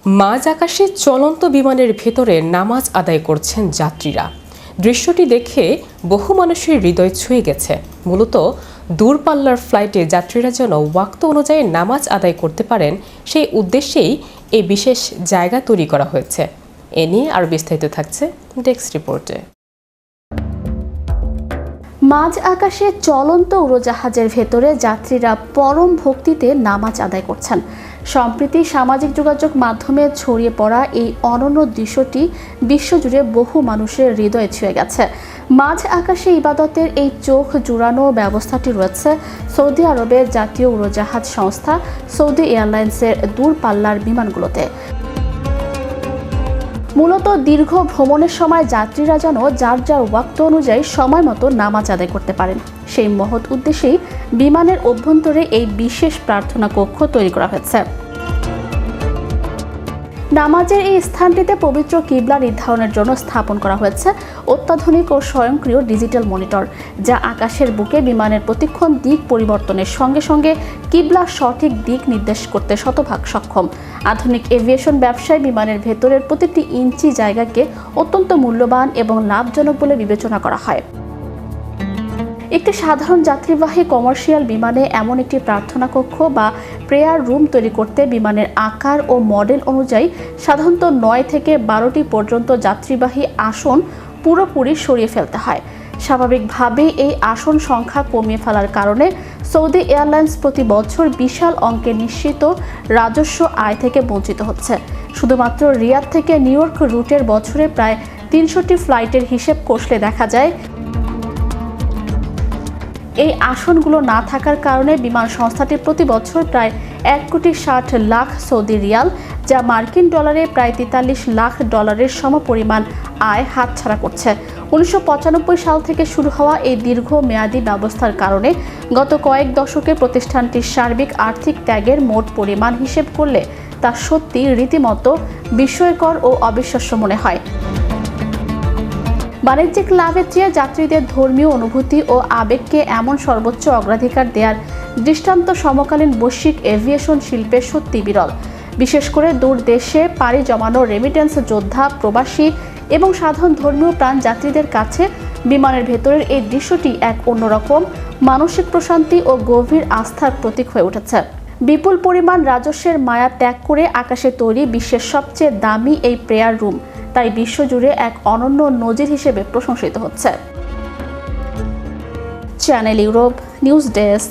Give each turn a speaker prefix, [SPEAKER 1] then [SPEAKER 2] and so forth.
[SPEAKER 1] মাঝ আকাশে চলন্ত বিমানের ভেতরে নামাজ আদায় করছেন যাত্রীরা। দৃশ্যটি দেখে বহু মানুষের হৃদয় ছুঁয়ে গেছে। মূলত দূরপাল্লার ফ্লাইটে যাত্রীরা যেন ওয়াক্ত অনুযায়ী নামাজ আদায় করতে পারেন, সেই উদ্দেশ্যেই এই বিশেষ জায়গা তৈরি করা হয়েছে। এ নিয়ে আরও বিস্তারিত থাকছে ডেস্ক রিপোর্টে।
[SPEAKER 2] মাঝ আকাশে চলন্ত উড়োজাহাজের ভেতরে যাত্রীরা পরম ভক্তিতে নামাজ আদায় করছেন। সম্প্রতি সামাজিক যোগাযোগ মাধ্যমে ছড়িয়ে পড়া এই অনন্য দৃশ্যটি বিশ্বজুড়ে বহু মানুষের হৃদয়ে ছুঁয়ে গেছে। মাঝ আকাশে ইবাদতের এই চোখ জুড়ানো ব্যবস্থাটি রয়েছে সৌদি আরবের জাতীয় উড়োজাহাজ সংস্থা সৌদি এয়ারলাইন্সের দূরপাল্লার বিমানগুলোতে। মূলত দীর্ঘ ভ্রমণের সময় যাত্রীরা যেন যার যার ওয়াক্ত অনুযায়ী সময় মতো নামাজ আদায় করতে পারেন, সেই মহৎ উদ্দেশ্যেই বিমানের অভ্যন্তরে এই বিশেষ প্রার্থনা কক্ষ তৈরি করা হয়েছে। নামাজের এই স্থানটিতে পবিত্র কিবলা নির্ধারণের জন্য স্থাপন করা হয়েছে অত্যাধুনিক ও স্বয়ংক্রিয় ডিজিটাল মনিটর, যা আকাশের বুকে বিমানের প্রতিক্ষণ দিক পরিবর্তনের সঙ্গে সঙ্গে কিবলার সঠিক দিক নির্দেশ করতে শতভাগ সক্ষম। আধুনিক এভিয়েশন ব্যবসায় বিমানের ভেতরের প্রতিটি ইঞ্চি জায়গাকে অত্যন্ত মূল্যবান এবং লাভজনক বলে বিবেচনা করা হয়। একটি সাধারণ যাত্রীবাহী কমার্শিয়াল বিমানে এমন একটি প্রার্থনা কক্ষ বা প্রেয়ার রুম তৈরি করতে বিমানের আকার ও মডেল অনুযায়ী সাধারণত 9 থেকে 12টি পর্যন্ত যাত্রীবাহী আসন পুরোপুরি সরিয়ে ফেলতে হয়। স্বাভাবিকভাবেই এই আসন সংখ্যা কমিয়ে ফেলার কারণে সৌদি এয়ারলাইন্স প্রতি বছর বিশাল অঙ্কের নিশ্চিত রাজস্ব আয় থেকে বঞ্চিত হচ্ছে। শুধুমাত্র রিয়াদ থেকে নিউ ইয়র্ক রুটের বছরে প্রায় 300টি ফ্লাইটের হিসেব কষলে দেখা যায় এই আসনগুলো না থাকার কারণে বিমান সংস্থাটি প্রতি বছর প্রায় 1,60,00,000 সৌদি রিয়াল, যা মার্কিন ডলারে প্রায় 43 লাখ ডলারের সমপরিমাণ আয় হাতছাড়া করছে। 1995 সাল থেকে শুরু হওয়া এই দীর্ঘমেয়াদী ব্যবস্থার কারণে গত কয়েক দশকে প্রতিষ্ঠানটির সার্বিক আর্থিক ত্যাগের মোট পরিমাণ হিসেব করলে তা সত্যি রীতিমতো বিস্ময়কর ও অবিশ্বাস্য মনে হয়। বাণিজ্যিক লাভের চেয়ে যাত্রীদের ধর্মীয় অনুভূতি ও আবেগকে এমন সর্বোচ্চ অগ্রাধিকার দেওয়ার দৃষ্টান্ত সমকালীন বৈশ্বিক এভিয়েশন শিল্পে সত্যি বিরল। বিশেষ করে দূর দেশে পাড়ি জমানো রেমিটেন্স যোদ্ধা, প্রবাসী এবং সাধারণ ধর্মীয় প্রাণ যাত্রীদের কাছে বিমানের ভেতরের এই দৃশ্যটি এক অন্যরকম মানসিক প্রশান্তি ও গভীর আস্থার প্রতীক হয়ে উঠেছে। বিপুল পরিমাণ রাজস্বের মায়া ত্যাগ করে আকাশে তৈরি বিশ্বের সবচেয়ে দামি এই প্রেয়ার রুম তাই বিশ্বজুড়ে এক অনন্য নজির হিসেবে প্রশংসিত হচ্ছে। Channel Europe news desk.